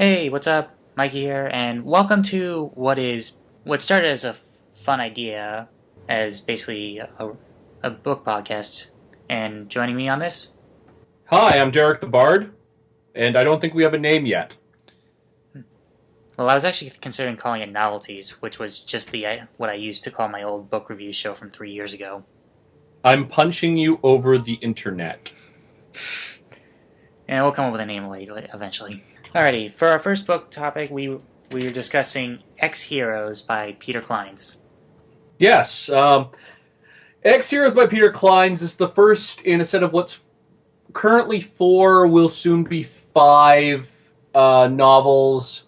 Hey, what's up? Mikey here, and welcome to what started as a fun idea, as basically a book podcast. And joining me on this, Hi, I'm Derek the Bard, and I don't think we have a name yet. well, I was actually considering calling it Novelties, which was just the what I used to call my old book review show from 3 years ago. I'm punching you over the internet. And we'll come up with a name later, eventually. Alrighty, for our first book topic, we were discussing Ex-Heroes by Peter Clines. Yes, X-Heroes by Peter Clines is the first in a set of what's currently four, will soon be five novels,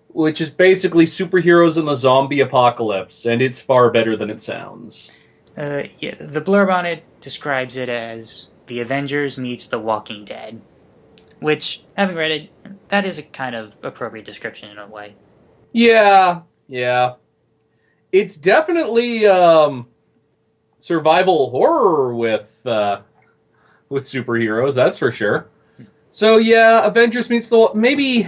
which is basically superheroes in the zombie apocalypse, and it's far better than it sounds. Yeah, the blurb on it describes it as The Avengers meets The Walking Dead, which, having read it, that is a kind of appropriate description in a way. Yeah. It's definitely survival horror with superheroes, that's for sure. So yeah, Avengers meets the maybe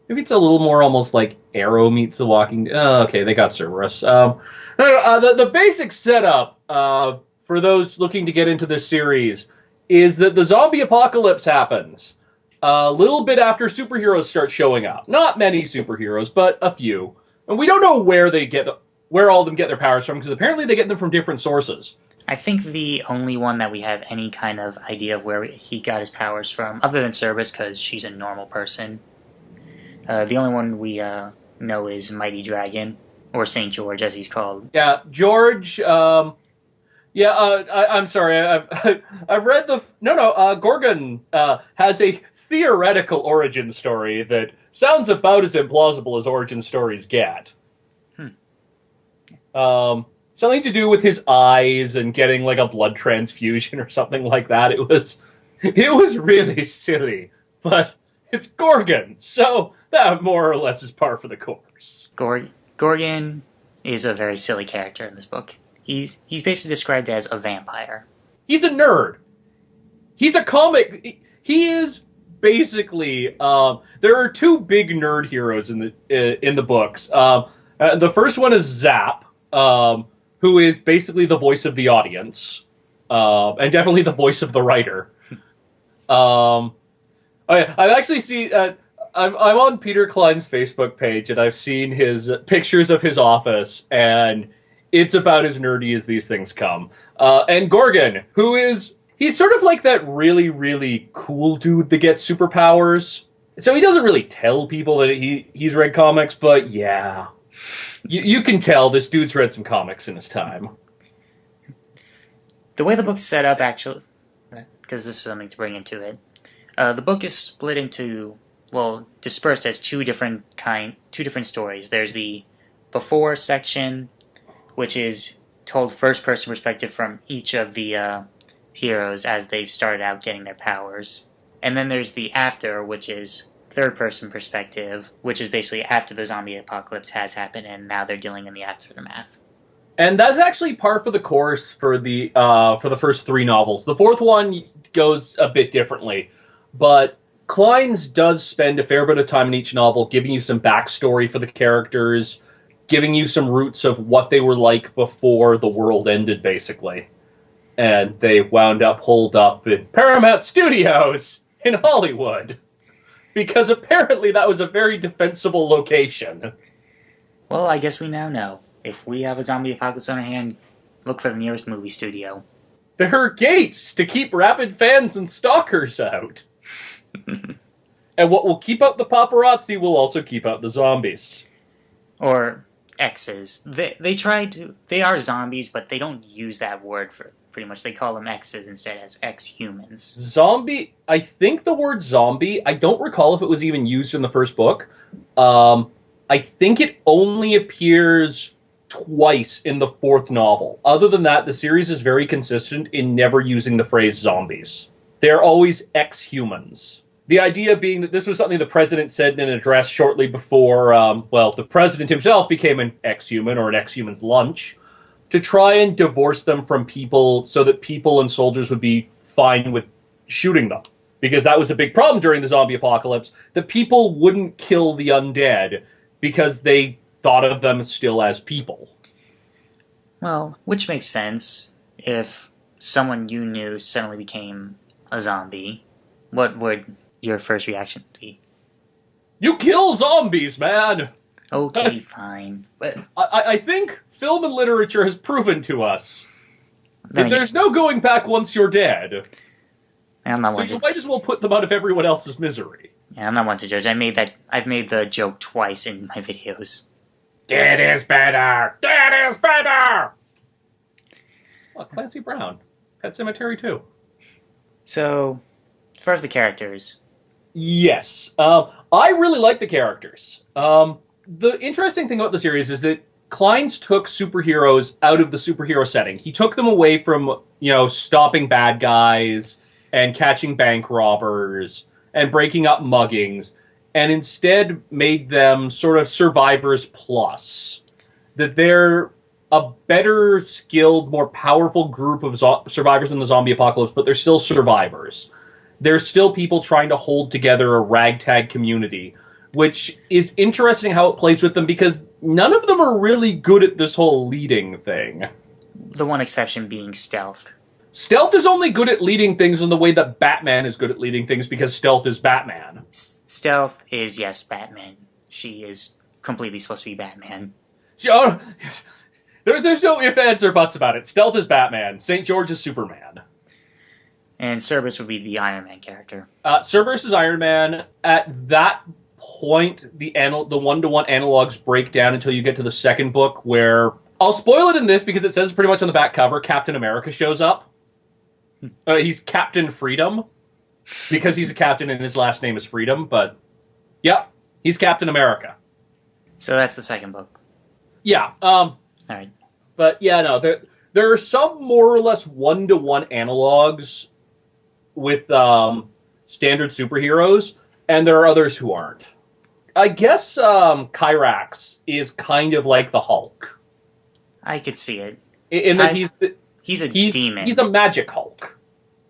it's a little more almost like Arrow meets the Walking. Okay, they got Cerberus. The basic setup for those looking to get into this series is that the zombie apocalypse happens a little bit after superheroes start showing up. Not many superheroes, but a few, and we don't know where all of them get their powers from because apparently they get them from different sources. I think the only one that we have any kind of idea of where he got his powers from, other than Cerberus, because she's a normal person, the only one we know is Mighty Dragon, or St. George, as he's called. Yeah, George. I'm sorry. I've read the Gorgon has a theoretical origin story that sounds about as implausible as origin stories get. Something to do with his eyes and getting like a blood transfusion or something like that. It was really silly, but it's Gorgon, so that more or less is par for the course. Gorgon is a very silly character in this book. He's basically described as a vampire. He's a nerd. He's a comic. He is basically. There are two big nerd heroes in the books. The first one is Zap, who is basically the voice of the audience, and definitely the voice of the writer. I've actually seen. I'm on Peter Clines' Facebook page, and I've seen his pictures of his office, and it's about as nerdy as these things come. And Gorgon, he's sort of like that really, really cool dude that gets superpowers. So he doesn't really tell people that he's read comics, but yeah. You can tell this dude's read some comics in his time. The way the book's set up, actually, because this is something to bring into it, the book is split into, dispersed as two different stories. There's the before section, which is told first-person perspective from each of the heroes as they've started out getting their powers. And then there's the after, which is third-person perspective, which is basically after the zombie apocalypse has happened, and now they're dealing in the aftermath. And that's actually par for the course for the first three novels. The fourth one goes a bit differently, but Clines does spend a fair bit of time in each novel giving you some backstory for the characters, giving you some roots of what they were like before the world ended, basically. And they wound up holed up in Paramount Studios in Hollywood. Because apparently that was a very defensible location. Well, I guess we now know. If we have a zombie apocalypse on our hand, look for the nearest movie studio. There are gates to keep rabid fans and stalkers out. And what will keep out the paparazzi will also keep out the zombies. Or X's. They are zombies, but they don't use that word for pretty much. They call them X's instead as ex-humans. Zombie, I think the word zombie, I don't recall if it was even used in the first book. I think it only appears twice in the fourth novel. Other than that, the series is very consistent in never using the phrase zombies. They're always ex-humans. The idea being that this was something the president said in an address shortly before, the president himself became an ex-human or an ex-human's lunch, to try and divorce them from people so that people and soldiers would be fine with shooting them. because that was a big problem during the zombie apocalypse, that people wouldn't kill the undead because they thought of them still as people. Well, which makes sense. If someone you knew suddenly became a zombie, what would your first reaction be? You kill zombies, man! Okay, fine. But I think film and literature has proven to us then that there's no going back once you're dead. I'm not So one you to, might as well put them out of everyone else's misery. yeah, I'm not one to judge. I've made the joke twice in my videos. Dead is better! Dead is better! Oh, Clancy Brown. Pet Cemetery 2. So, first the characters. Yes. I really like the characters. The interesting thing about the series is that Clines took superheroes out of the superhero setting. He took them away from, stopping bad guys and catching bank robbers and breaking up muggings, and instead made them sort of survivors plus. That they're a better skilled, more powerful group of survivors in the zombie apocalypse, but they're still survivors. They're still people trying to hold together a ragtag community, which is interesting how it plays with them because none of them are really good at this whole leading thing. The one exception being Stealth. Stealth is only good at leading things in the way that Batman is good at leading things because Stealth is Batman. Stealth is, yes, Batman. She is completely supposed to be Batman. There's no ifs, ands, or buts about it. Stealth is Batman. St. George is Superman. And Cerberus would be the Iron Man character. Cerberus is Iron Man. At that point, the one-to-one analogs break down until you get to the second book, where I'll spoil it in this because it says pretty much on the back cover, Captain America shows up. He's Captain Freedom because he's a captain and his last name is Freedom. But yeah, he's Captain America. So that's the second book. Yeah. All right. But yeah, no, there are some more or less one-to-one analogs with standard superheroes, and there are others who aren't. I guess Kyrax is kind of like the Hulk. I could see it. In that he's a demon. He's a magic Hulk.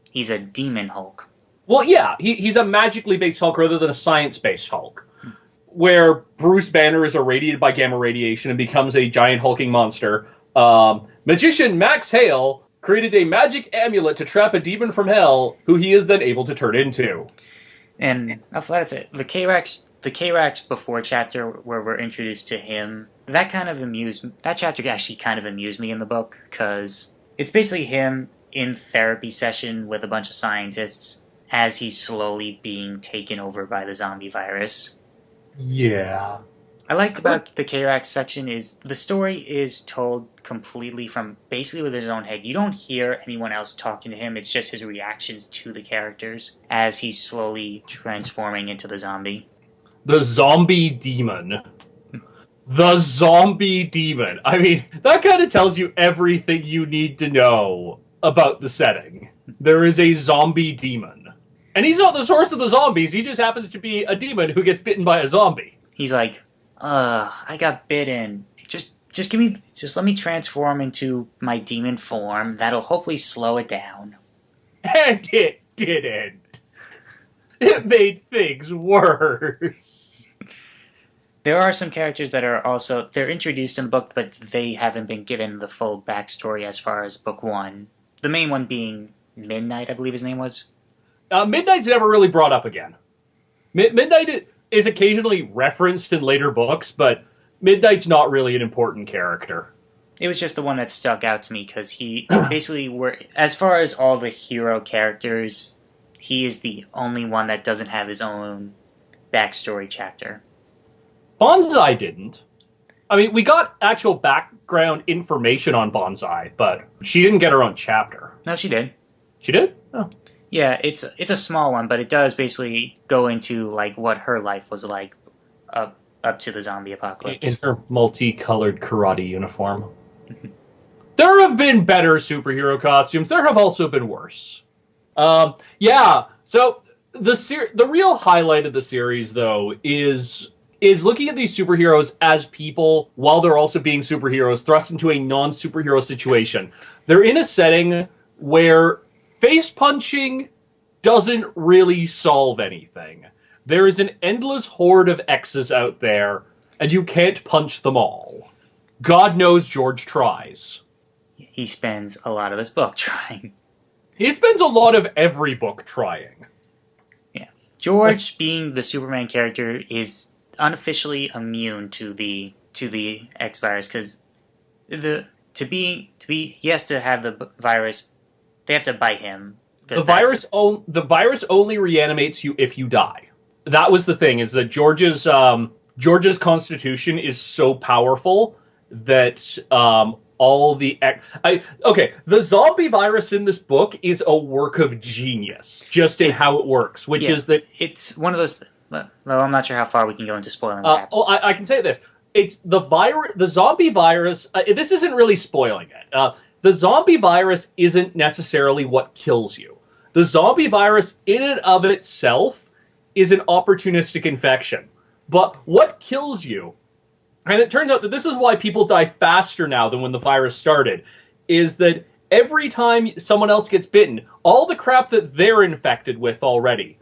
He's a demon Hulk. Well, yeah, he's a magically based Hulk rather than a science-based Hulk, where Bruce Banner is irradiated by gamma radiation and becomes a giant hulking monster. Magician Max Hale created a magic amulet to trap a demon from hell, who he is then able to turn into. And that's it. The K-Rax before chapter where we're introduced to him, that chapter actually kind of amused me in the book, because it's basically him in therapy session with a bunch of scientists as he's slowly being taken over by the zombie virus. Yeah. I liked about the K-Rax section is the story is told completely from basically with his own head. You don't hear anyone else talking to him. It's just his reactions to the characters as he's slowly transforming into the zombie. The zombie demon. The zombie demon. I mean, that kind of tells you everything you need to know about the setting. There is a zombie demon. And he's not the source of the zombies. He just happens to be a demon who gets bitten by a zombie. He's like, I got bitten. Just let me transform into my demon form. That'll hopefully slow it down. And it didn't. It made things worse. There are some characters that are also, they're introduced in the book, but they haven't been given the full backstory as far as book one. The main one being Midnight, I believe his name was. Midnight's never really brought up again. Midnight is occasionally referenced in later books, but Midnight's not really an important character. It was just the one that stuck out to me because he basically as far as all the hero characters, he is the only one that doesn't have his own backstory chapter. Bonsai didn't. I mean, we got actual background information on Bonsai, but she didn't get her own chapter. No, she did. She did? Oh. Yeah, it's a small one, but it does basically go into like what her life was like up to the zombie apocalypse. In her multicolored karate uniform. There have been better superhero costumes. There have also been worse. Yeah, so the real highlight of the series, though, is looking at these superheroes as people while they're also being superheroes thrust into a non-superhero situation. They're in a setting where face punching doesn't really solve anything. There is an endless horde of X's out there, and you can't punch them all. God knows George tries. He spends a lot of his book trying. He spends a lot of every book trying. Yeah. George, being the Superman character, is unofficially immune to the X virus because he has to have the virus. They have to bite him. The virus only reanimates you if you die. That was the thing, is that George's constitution is so powerful that the zombie virus in this book is a work of genius, just in how it works, which is that it's one of those. Well, I'm not sure how far we can go into spoiling that. I can say this: it's the zombie virus. This isn't really spoiling it. The zombie virus isn't necessarily what kills you. The zombie virus, in and of itself, is an opportunistic infection. But what kills you, and it turns out that this is why people die faster now than when the virus started, is that every time someone else gets bitten, all the crap that they're infected with already,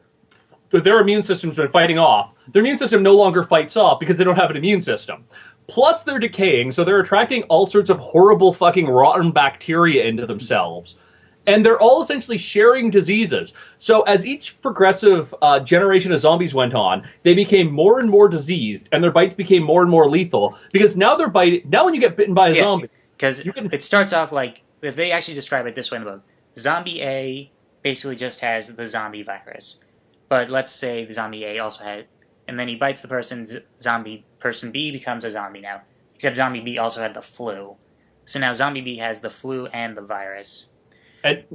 that their immune system's been fighting off, their immune system no longer fights off because they don't have an immune system. Plus they're decaying, so they're attracting all sorts of horrible fucking rotten bacteria into themselves. And they're all essentially sharing diseases. So as each progressive generation of zombies went on, they became more and more diseased, and their bites became more and more lethal. Because now now when you get bitten by a zombie, because it starts off like, if they actually describe it this way in the book, Zombie A basically just has the zombie virus. But let's say the Zombie A also has, and then he bites the person, person B becomes a zombie now. Except Zombie B also had the flu. So now Zombie B has the flu and the virus. And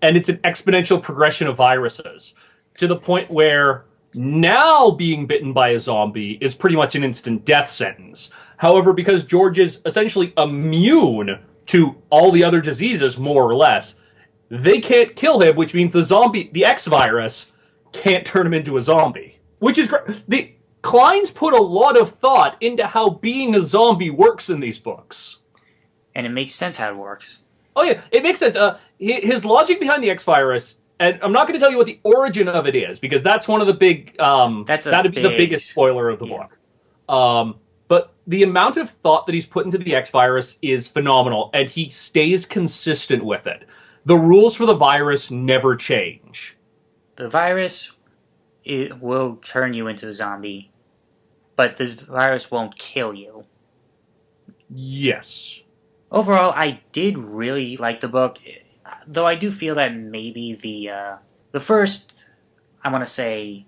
it's an exponential progression of viruses to the point where now being bitten by a zombie is pretty much an instant death sentence. However, because George is essentially immune to all the other diseases, more or less, they can't kill him, which means the X virus can't turn him into a zombie. Which is great. Clines put a lot of thought into how being a zombie works in these books. And it makes sense how it works. Oh yeah, it makes sense. His logic behind the X virus, and I'm not going to tell you what the origin of it is, because that's one of the big. That'd be the biggest spoiler of the book. But the amount of thought that he's put into the X virus is phenomenal, and he stays consistent with it. The rules for the virus never change. The virus will turn you into a zombie, but this virus won't kill you. Yes. Overall, I did really like the book, though I do feel that maybe the first, I want to say,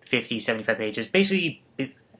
50, 75 pages, basically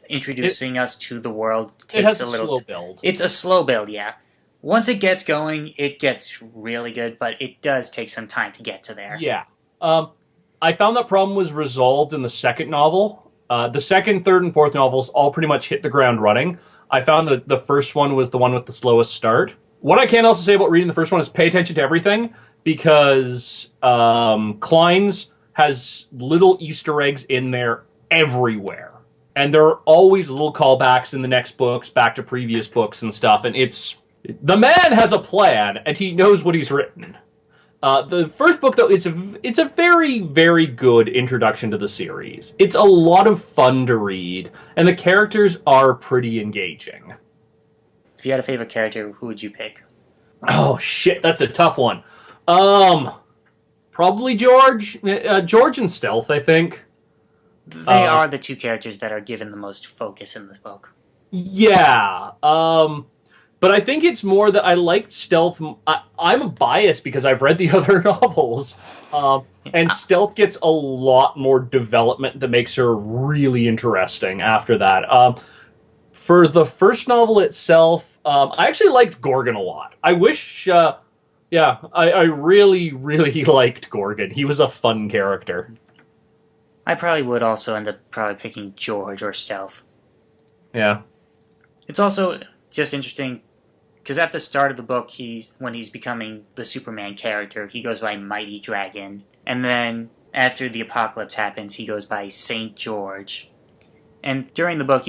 introducing us to the world takes a slow build. It's a slow build, yeah. Once it gets going, it gets really good, but it does take some time to get to there. Yeah. I found that problem was resolved in the second novel. The second, third, and fourth novels all pretty much hit the ground running. I found that the first one was the one with the slowest start. What I can also say about reading the first one is pay attention to everything, because Clines has little Easter eggs in there everywhere. And there are always little callbacks in the next books, back to previous books and stuff, and the man has a plan, and he knows what he's written. The first book, though, it's a very, very good introduction to the series. It's a lot of fun to read, and the characters are pretty engaging. If you had a favorite character, who would you pick? Oh, shit, that's a tough one. Probably George. George and Stealth, I think. They are the two characters that are given the most focus in this book. Yeah, but I think it's more that I liked Stealth. I'm biased because I've read the other novels. And Stealth gets a lot more development that makes her really interesting after that. For the first novel itself, I actually liked Gorgon a lot. I wish... I really, really liked Gorgon. He was a fun character. I probably would also end up picking George or Stealth. Yeah. It's also just interesting... because at the start of the book, when he's becoming the Superman character, he goes by Mighty Dragon. And then, after the apocalypse happens, he goes by Saint George. And during the book,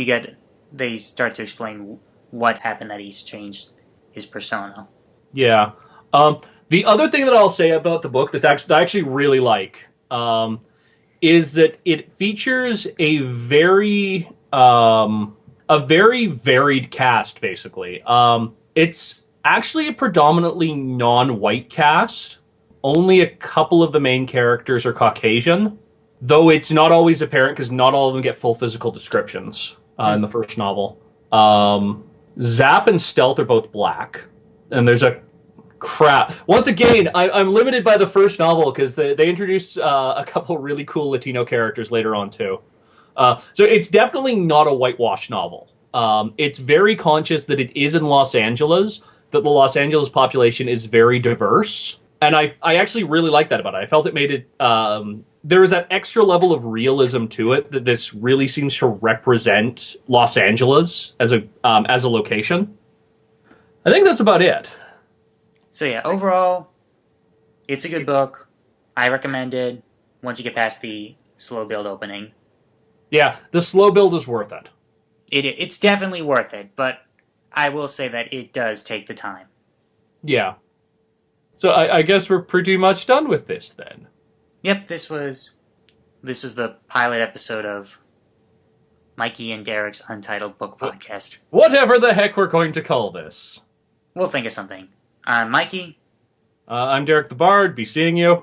they start to explain what happened that he's changed his persona. Yeah. The other thing that I'll say about the book that I actually really like is that it features a very varied cast, basically. It's actually a predominantly non-white cast. Only a couple of the main characters are Caucasian, though it's not always apparent because not all of them get full physical descriptions in the first novel. Zap and Stealth are both black, and there's a crap. Once again, I'm limited by the first novel because they introduce a couple really cool Latino characters later on too. So it's definitely not a whitewash novel. It's very conscious that it is in Los Angeles, that the Los Angeles population is very diverse. And I actually really like that about it. I felt it made it, there was that extra level of realism to it, that this really seems to represent Los Angeles as a location. I think that's about it. So yeah, overall, it's a good book. I recommend it once you get past the slow build opening. Yeah, the slow build is worth it. It's definitely worth it, but I will say that it does take the time. Yeah. So I guess we're pretty much done with this then. Yep, this was the pilot episode of Mikey and Derek's Untitled Book Podcast. Whatever the heck we're going to call this. We'll think of something. I'm Mikey. I'm Derek the Bard. Be seeing you.